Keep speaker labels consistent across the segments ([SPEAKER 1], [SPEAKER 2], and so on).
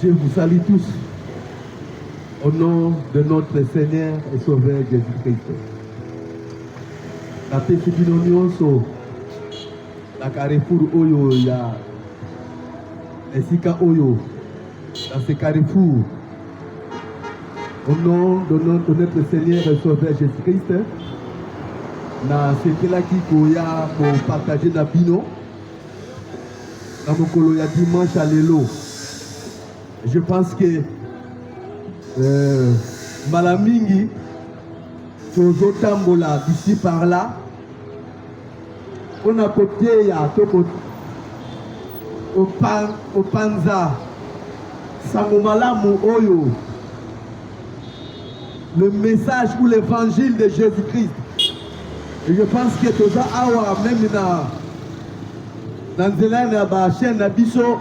[SPEAKER 1] Je vous salue tous au nom de notre Seigneur et Sauveur Jésus-Christ. La paix c'est une union sur la carrefour Oyo, il y a Esika Oyo, dans ce carrefour. Au nom de notre Seigneur et Sauveur Jésus-Christ, na c'était là qui koya pour partager na bino na mokolo ya dimanche à l'élo. Je pense que Malamingi tozotambola d'ici par là on a côté ya toko opanza sango malamu oyo, le message ou l'évangile de Jésus-Christ. Et je pense que toza awa même dans la chaîne Nabiso,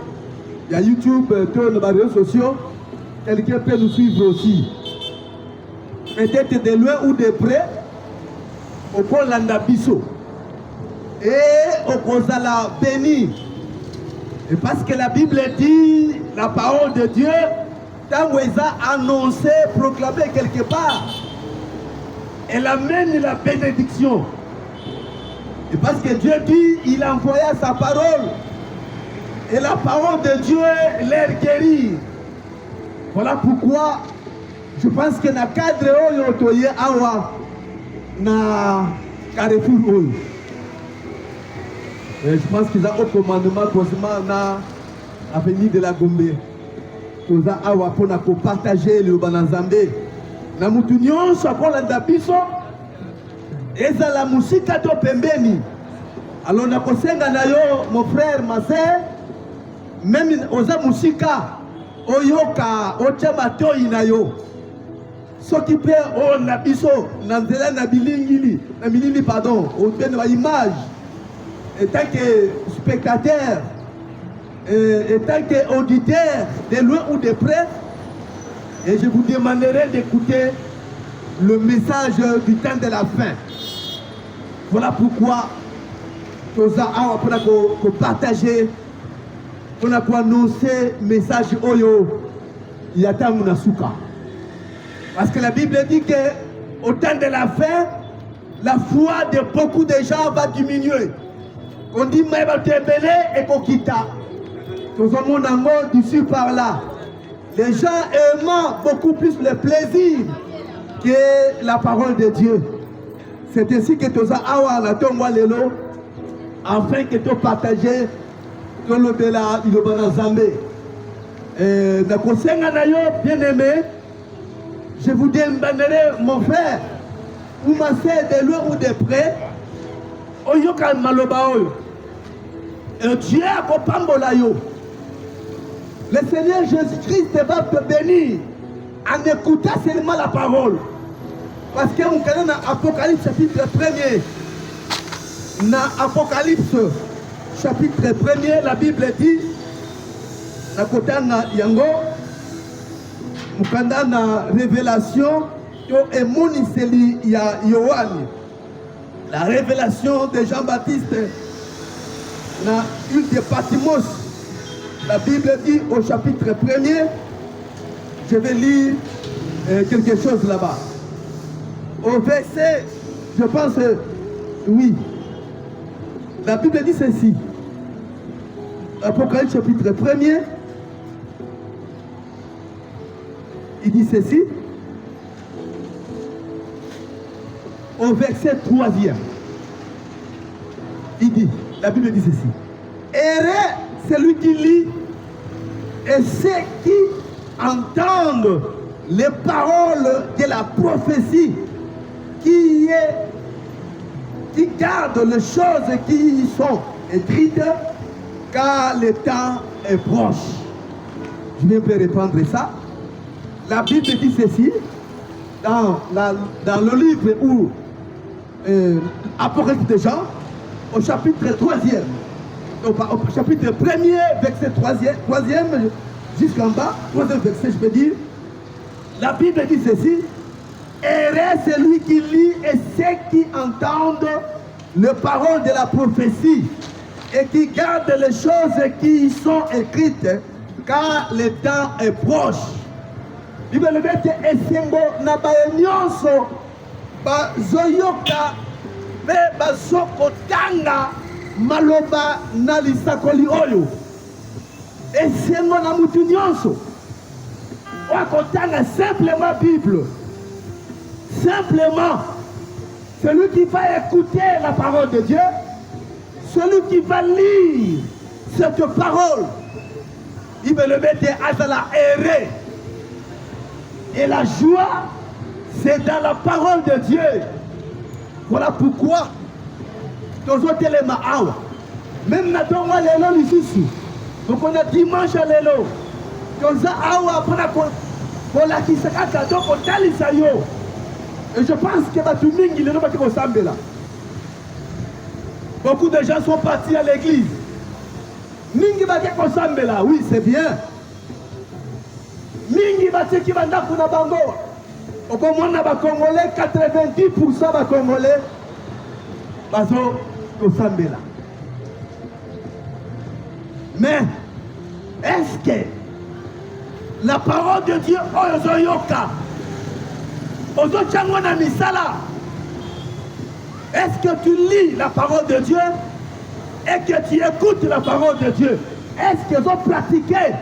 [SPEAKER 1] il y a YouTube, tous les réseaux sociaux, quelqu'un peut nous suivre aussi. Peut-être de loin ou de près, au pôle Nabiso. Et au Kozala béni. Et parce que la Bible dit, la parole de Dieu, tant qu'elle a annoncé, proclamé quelque part, elle amène la bénédiction. Et parce que Dieu dit, il envoya sa parole. Et la parole de Dieu les guérit. Voilà pourquoi je pense que dans le cadre où il y a awa na carrefour oyo. Je pense qu'ils ont au commandement dans l'avenue de la Gombe. Ils ont awa pour partager le bananzambe. Na mutunyon soit la biso. Eza la musika to pembeni. Alors na kosenga na yo mon frère, ma sœur, même oza musika oyoka ochama toyi na yo. Soki pe o na biso na nzela na bilingili, na bilili pardon, au bien de image. Et tant que spectateur, et tant que auditeur, de loin ou de près, et je vous demanderai d'écouter le message du temps de la fin. Voilà pourquoi nous avons partagé, on a annoncer le message Oyo Yata Munasuka. Parce que la Bible dit qu'au temps de la fin, la foi de beaucoup de gens va diminuer. On dit Maïba Tebele et Kokita. Nous avons un mot d'ici par là. Les gens aiment beaucoup plus le plaisir que la parole de Dieu. C'est ainsi que tu as awa la tongwa lelo afin que tu partages ton lobela ilobana zambe. Na kosenga na yo bien aimé, je vous demanderai mon frère ou ma sœur de loin ou de près, oyoka maloba oyo. Dieu a kopambola yo. Le Seigneur Jésus-Christ va te bénir en écoutant seulement la parole. Parce que nous connaissons dans Apocalypse chapitre 1er. Dans Apocalypse chapitre 1er, la Bible dit, dans Kotana Yango, nous connaissons dans Révélation, et Moniseli Yohan. La révélation de Jean-Baptiste, dans l'île de Patmos. La Bible dit au chapitre 1er, je vais lire quelque chose là-bas. Au verset, je pense, oui. La Bible dit ceci. Apocalypse chapitre 1er. Il dit ceci. Au verset 3e. Il dit, la Bible dit ceci. Heureux celui qui lit et ceux qui entendent les paroles de la prophétie qui gardent les choses qui y sont écrites, car le temps est proche. Je viens de répondre ça. La Bible dit ceci, dans le livre où Apocalypse de Jean, au chapitre 3e, au chapitre 1er, verset 3e jusqu'en bas, 3e verset, je peux dire, la Bible dit ceci. Heureux celui qui lit et ceux qui entendent les paroles de la prophétie et qui gardent les choses qui y sont écrites, car le temps est proche. Il veut le mettre esengo na baenyonso bazoyoka pe bazokotanga maloba na lisakoli oyo. Esengo na mutu nyonso wakotanga simplement Bible. Simplement, celui qui va écouter la parole de Dieu, celui qui va lire cette parole, il va le mettre à la erreur. Et la joie, c'est dans la parole de Dieu. Voilà pourquoi, même dans l'élo ici, donc on a dimanche à l'élo, et je pense que beaucoup de gens sont partis à l'église. Oui, c'est bien. Mingi bateki banda kuna bango. Okomona ba Congolais 90% ba Congolais bazo kosambela. Mais est-ce que la parole de Dieu oyo yoka ozo chango na misala? Est-ce que tu lis la parole de Dieu et que tu écoutes la parole de Dieu? Est-ce qu'ils ont pratiqué?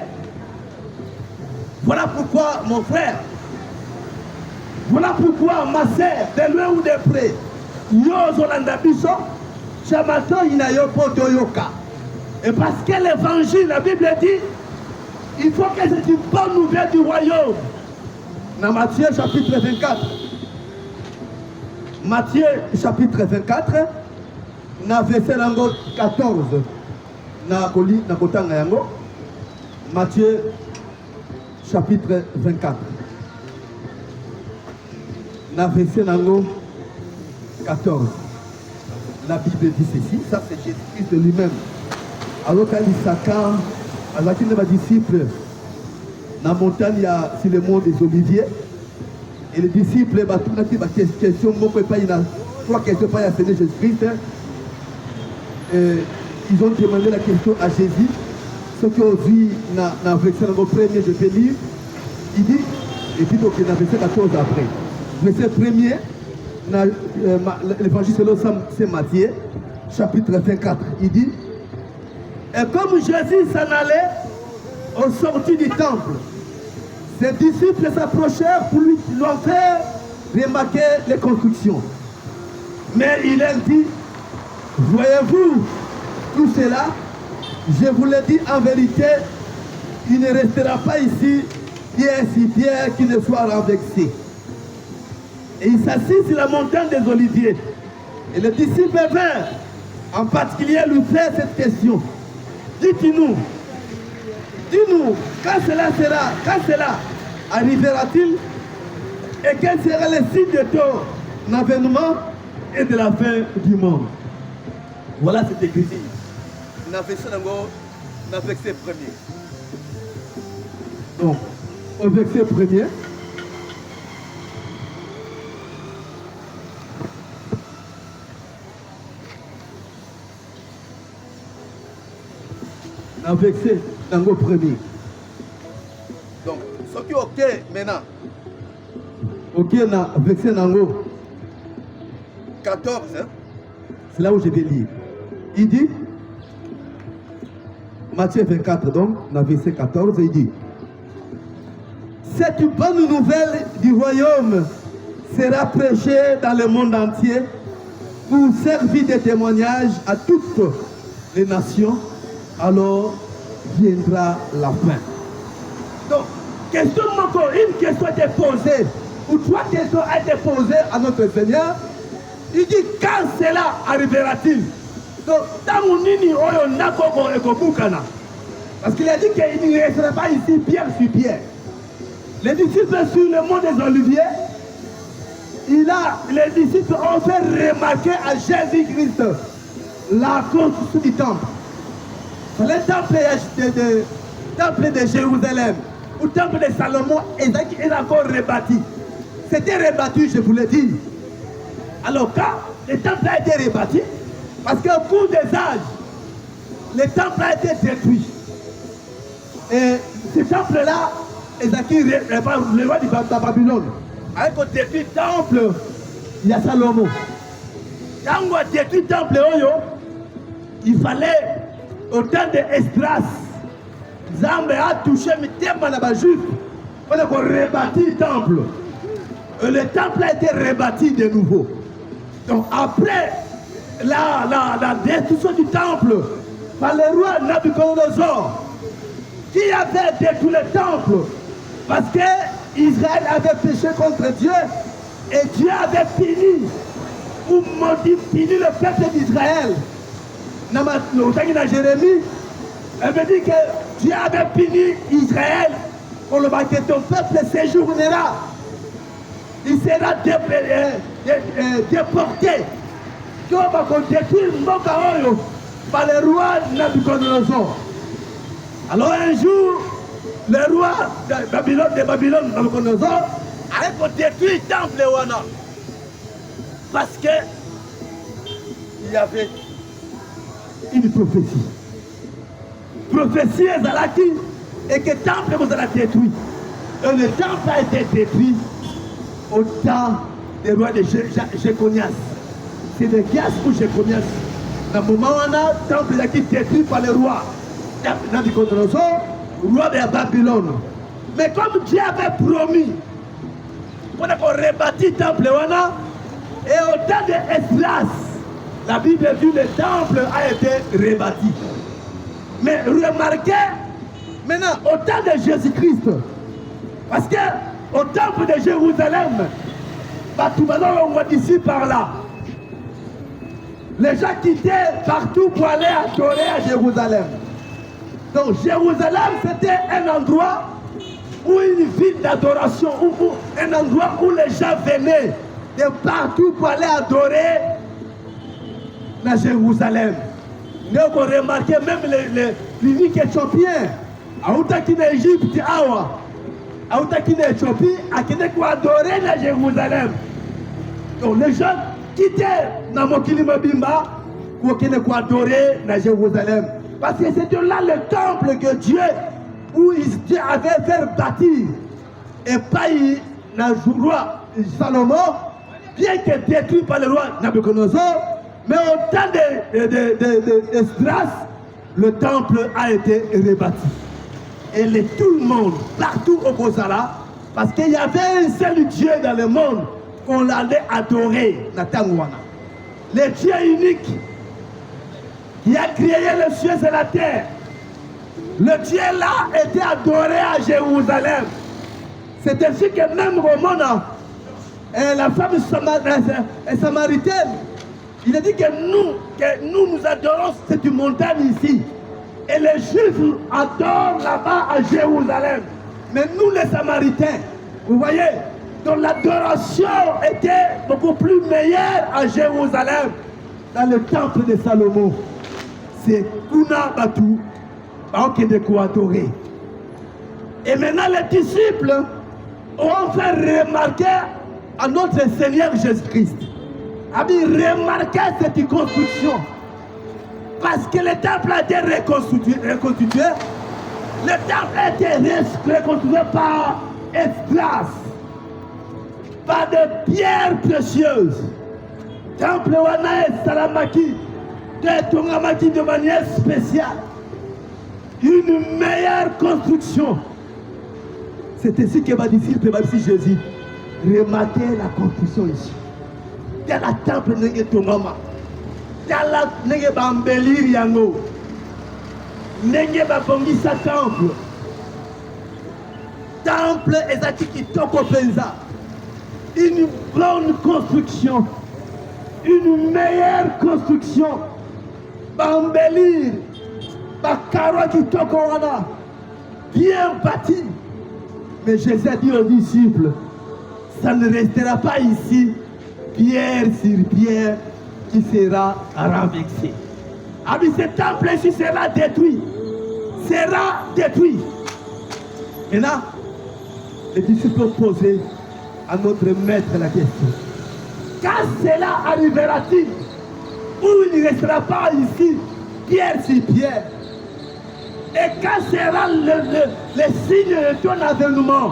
[SPEAKER 1] Voilà pourquoi, mon frère, voilà pourquoi, ma sœur, de loin ou de près, et parce que l'évangile, la Bible dit, il faut que c'est une bonne nouvelle du royaume. Dans Matthieu chapitre 24, Matthieu chapitre 24, na verset 14, na kotanga yango, Matthieu chapitre 24. Na verset 14. La Bible dit ceci, ça c'est Jésus-Christ de lui-même. Alors quand il s'accorde, alors qu'il est disciple, dans la montagne, sur le mont des Oliviers, et les disciples, tout le monde question, il y a 3 questions pour Seigneur Jésus-Christ. Ils ont demandé la question à Jésus. Ce qui ont dit dans le verset premier, je vais lire. Il dit, et puis donc dans le verset 14 après. Verset premier, l'évangile selon Saint Matthieu, chapitre 24. Il dit, et comme Jésus s'en allait au sorti du temple, ses disciples s'approchèrent pour lui faire remarquer les constructions. Mais il leur dit, voyez-vous tout cela? Je vous le dis en vérité, il ne restera pas ici pierre qui ne soit renversé. Et il s'assit sur la montagne des Oliviers. Et les disciples vinrent en particulier lui faire cette question. Dites-nous, quand cela arrivera-t-il et quel sera le signe de ton avènement et de la fin du monde? Voilà cette écriture. Dans le verset premier. Donc, au verset premier, dans le verset premier. Donc, ce qui est OK maintenant. OK, dans le verset 14, hein? C'est là où je vais lire. Il dit, Matthieu 24, donc, dans le verset 14, il dit, cette bonne nouvelle du royaume sera prêchée dans le monde entier pour servir de témoignage à toutes les nations, alors viendra la fin. Donc, une question est posée, ou 3 questions ont été posées à notre Seigneur. Il dit, quand cela arrivera-t-il? Donc, parce qu'il a dit qu'il ne restera pas ici pierre sur pierre. Les disciples sur le mont des Oliviers, les disciples ont fait remarquer à Jésus-Christ la construction du temple. Le temple de Jérusalem, ou temple de Salomon, est encore rebâti. C'était rebâti, je vous l'ai dit. Alors quand le temple a été rebâti, parce qu'au cours des âges, le temple a été détruit. Et ce temple-là, Ezaki, le roi de Babylone, avec un détruit temple, il y a Salomon. Quand on a détruit le temple, il fallait, au temps de Esdras, Zambe a touché le temple dans les Juifs. On a rebâti le temple. Et le temple a été rebâti de nouveau. Donc après la destruction du temple par le roi Nabucodonosor, qui avait détruit le temple parce qu'Israël avait péché contre Dieu et Dieu avait fini ou fini le peuple d'Israël. Dans Jérémie, elle me dit que Dieu avait fini Israël pour le que ton peuple séjournera. Il sera déporté. Qu'on va détruire Mokaoyo par le roi Nabucodonosor. Alors un jour, le roi de Babylone, Nabucodonosor, a détruit le temple Wana. Parce que il y avait une prophétie. Prophétie est Zalaki et que le temple vous a détruit. Et le temple a été détruit au temps des rois de Jéconias. C'est de Gias ou Jéconias. Dans le moment où on a le temple a été détruit par le roi Nabucodonosor, roi de Babylone. Mais comme Dieu avait promis, on a rebâti le temple et au temps de Esdras, la Bible dit que le temple a été rebâti. Mais remarquez, maintenant, au temps de Jésus-Christ, parce que au temple de Jérusalem, on voit d'ici par là. Les gens quittaient partout pour aller adorer à Jérusalem. Donc Jérusalem, c'était un endroit où une ville d'adoration, un endroit où les gens venaient de partout pour aller adorer à Jérusalem. Nous avons remarqué même les uniques éthiopiens, à Outakine Égypte, à Outakine Éthiopie, à qui adorer à Jérusalem. Donc les gens quittaient Namokili Mabimba pour adorer à Jérusalem. Parce que c'était là le temple que Dieu, où Dieu avait fait bâtir. Et pas le roi Salomon, bien que détruit par le roi Nabucodonosor, mais au temps d'Esdras, le temple a été rebâti. Et tout le monde, partout au Bozala, parce qu'il y avait un seul Dieu dans le monde qu'on allait adorer, Natangwana. Le Dieu unique qui a créé les cieux et la terre. Le Dieu là était adoré à Jérusalem. C'est ainsi que même au monde, la femme samaritaine, il a dit que nous adorons cette montagne ici. Et les Juifs adorent là-bas à Jérusalem. Mais nous les Samaritains, vous voyez, donc l'adoration était beaucoup plus meilleure à Jérusalem. Dans le temple de Salomon, c'est Kuna Batu, qui est de quoi adorer. Et maintenant les disciples ont fait remarquer à notre Seigneur Jésus-Christ. Remarquez cette construction. Parce que le temple a été reconstitué. Le temple a été reconstruit par Esdras, par des pierres précieuses. Temple Wana et Salamaki, de manière spéciale. Une meilleure construction. C'est ainsi que ma disciple, même si Jésus, remarquez la construction ici. Dans la temple de Tongama. Dans la nege bambelir yango. Nege babongisa temple. Temple ezaki kitoko penza. Une bonne construction. Une meilleure construction. Bambelir. Bakaro kitoko wana. Bien bâti. Mais Jésus a dit aux disciples, ça ne restera pas ici, pierre sur pierre, qui sera renversé. Ce temple ici sera détruit. Sera détruit. Maintenant, les disciples ont posé à notre maître la question. Quand cela arrivera-t-il, où il ne restera pas ici, pierre sur pierre? Et quand sera le signe de ton avènement,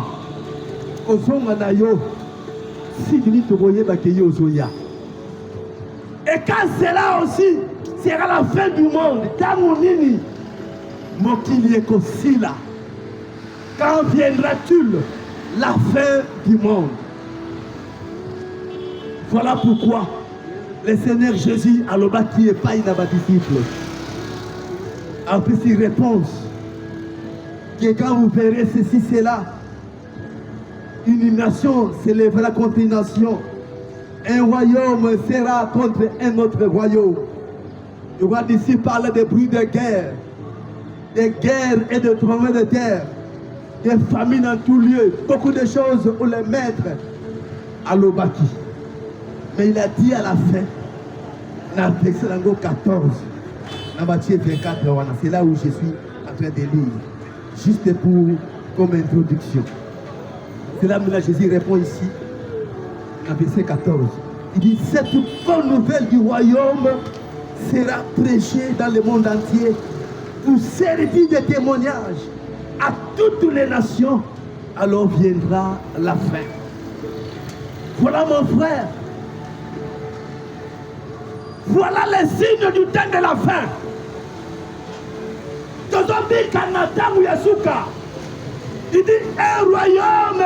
[SPEAKER 1] et quand cela aussi sera la fin du monde, quand viendra-t-il la fin du monde? Voilà pourquoi le Seigneur Jésus a le bâti et pas une disciple. En plus, il répond que quand vous verrez ceci, cela, une nation s'élèvera contre une nation, un royaume sera contre un autre royaume. Je vois d'ici parler des bruits de guerre, des guerres et de tremblements de terre, des famines en tout lieu, beaucoup de choses où les maîtres à l'obaki. Mais il a dit à la fin, dans le verset 14, dans Matthieu 24, c'est là où je suis en train de lire, juste comme introduction. C'est là où Jésus répond ici, dans verset 14. Il dit, cette bonne nouvelle du royaume sera prêchée dans le monde entier pour servir de témoignage à toutes les nations, alors viendra la fin. Voilà mon frère. Voilà les signes du temps de la fin. Il dit, un royaume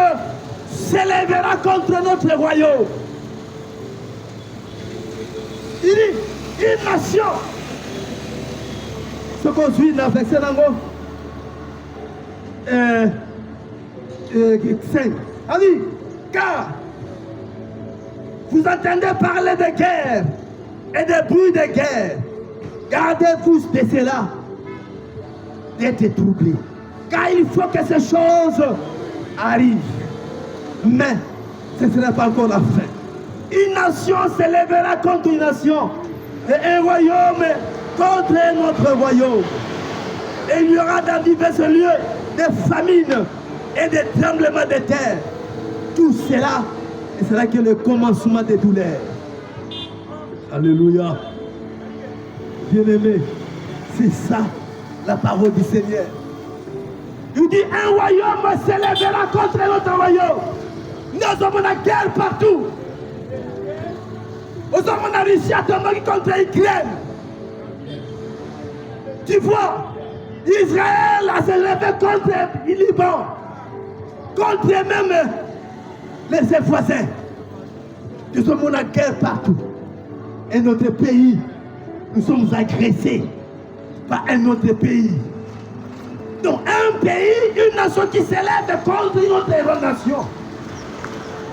[SPEAKER 1] s'élèvera contre notre royaume. Il dit, une nation. Ce qu'on suit dans le verset 5. Ah oui, car vous entendez parler de guerre et de bruit de guerre. Gardez-vous de cela, d'être troublés. Car il faut que ces choses arrivent. Mais ce ne sera pas encore la fin. Une nation s'élèvera contre une nation. Et un royaume contre un autre royaume. Et il y aura dans divers lieux des famines et des tremblements de terre. Tout cela, et c'est là que le commencement des douleurs. Alléluia. Bien-aimé, c'est ça la parole du Seigneur. Il dit, un royaume s'élèvera contre un autre royaume. Nous avons la guerre partout. Nous avons la Russie à tomber contre l'Ukraine. Tu vois, Israël a s'élevé contre le Liban, contre même les voisins. Nous avons la guerre partout. Et notre pays, nous sommes agressés par un autre pays. Donc un pays, une nation qui s'élève contre une autre nation.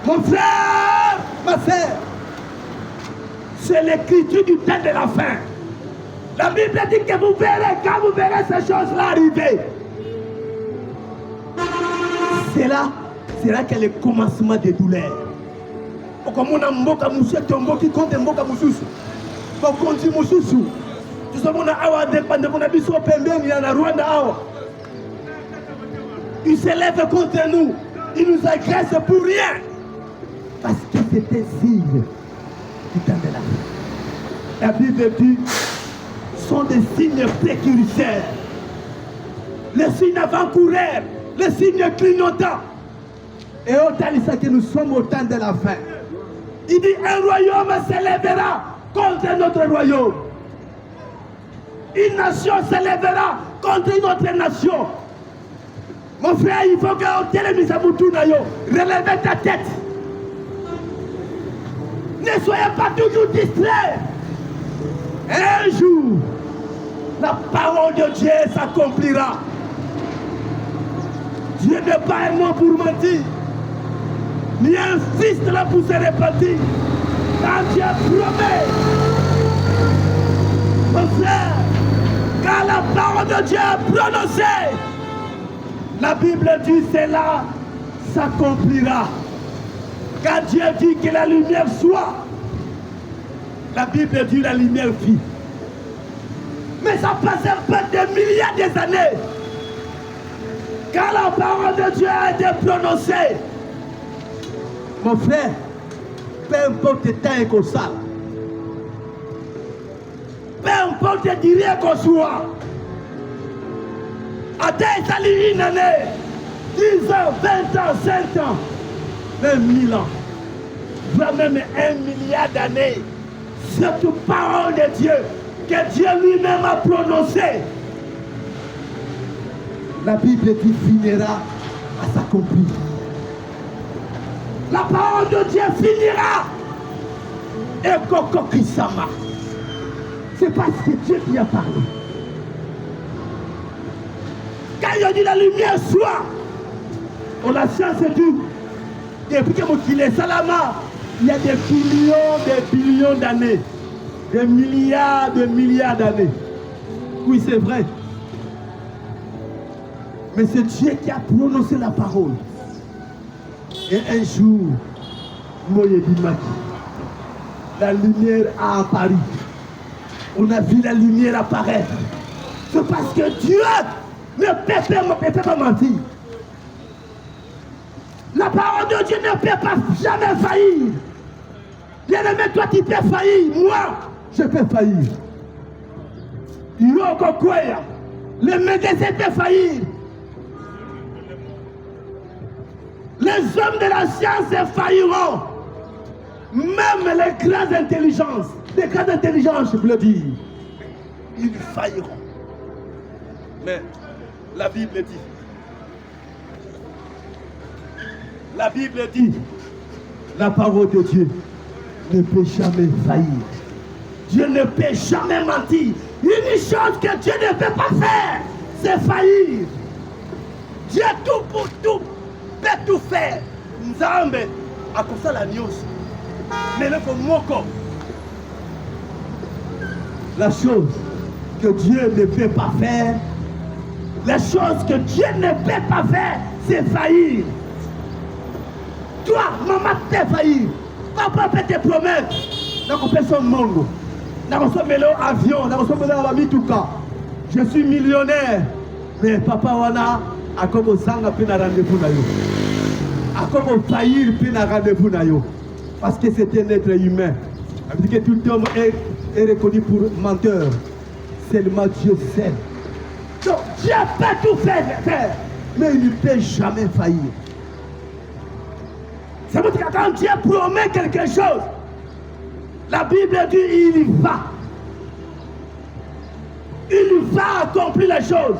[SPEAKER 1] Mon frère, ma soeur, c'est l'écriture du temps de la fin. La Bible dit que vous verrez, quand vous verrez ces choses-là arriver, c'est là que le commencement des douleurs. Comme on a mboka musu tombo qui compte mboka mususu. Pour compter mususu. Tout ça on a awa dépendre mon abisso pembeni na Rwanda awa. Ils s'élèvent contre nous. Ils nous agressent pour rien. Parce que c'était signe du temps de la fin. La Bible dit, sont des signes précurseurs. Les signes avant-coureurs, les signes clignotants. Et autant il sait que nous sommes au temps de la fin. Il dit, un royaume s'élèvera contre notre royaume. Une nation s'élèvera contre une autre nation. Mon frère, il faut que relève ta tête. Ne soyez pas toujours distrait. Un jour, la parole de Dieu s'accomplira. Dieu n'est pas un homme pour mentir, ni un fils de la pour se repentir. Quand Dieu promet, mon frère, quand la parole de Dieu est prononcée, la Bible dit cela s'accomplira. Quand Dieu dit que la lumière soit, la Bible dit la lumière fit. Mais ça passe un peu des milliers d'années. Quand la parole de Dieu a été prononcée, mon frère, peu importe le temps qu'on soit, peu importe le dire qu'on soit, Atteint une année, 10 ans, 20 ans, 5 ans, même 1000 ans, voire même 1 milliard d'années. Cette parole de Dieu, que Dieu lui-même a prononcée, la Bible dit finira à s'accomplir. La parole de Dieu finira. Et Koko Kisama. C'est parce que Dieu qui a parlé. Quand il a dit la lumière soit, on la science dit, depuis que vous est Salama, il y a des billions d'années, des milliards d'années. Oui, c'est vrai. Mais c'est Dieu qui a prononcé la parole. Et un jour, Moïdi m'a dit, la lumière a apparu. On a vu la lumière apparaître. C'est parce que Dieu ne peut pas mentir. La parole de Dieu ne peut pas jamais faillir. Bien-aimé, toi tu peux faillir. Moi, je peux faillir. Les médecins peuvent faillir. Les hommes de la science failliront. Même les grandes intelligences, je peux le dire, ils failliront. Mais la Bible dit, la parole de Dieu ne peut jamais faillir. Dieu ne peut jamais mentir. Une chose que Dieu ne peut pas faire, c'est faillir. Dieu tout pour tout peut tout faire. Nzambe akosala nyonso. Mais le moko. La chose que Dieu ne peut pas faire, la chose que Dieu ne peut pas faire, c'est faillir. Toi, maman, t'es faillir. Papa peut te promettre. Dans son monde, dans son avion, dans son mituka. Je suis millionnaire. Mais papa wana a comme sang a pris un rendez-vous na yo. A comme faillir pris un rendez-vous na yo. Parce que c'est un être humain. Parce que tout homme est reconnu pour menteur. Seulement Dieu seul. Donc Dieu peut tout faire, mais il ne peut jamais faillir. C'est pour ça que quand Dieu promet quelque chose, la Bible dit il va. Il va accomplir les choses.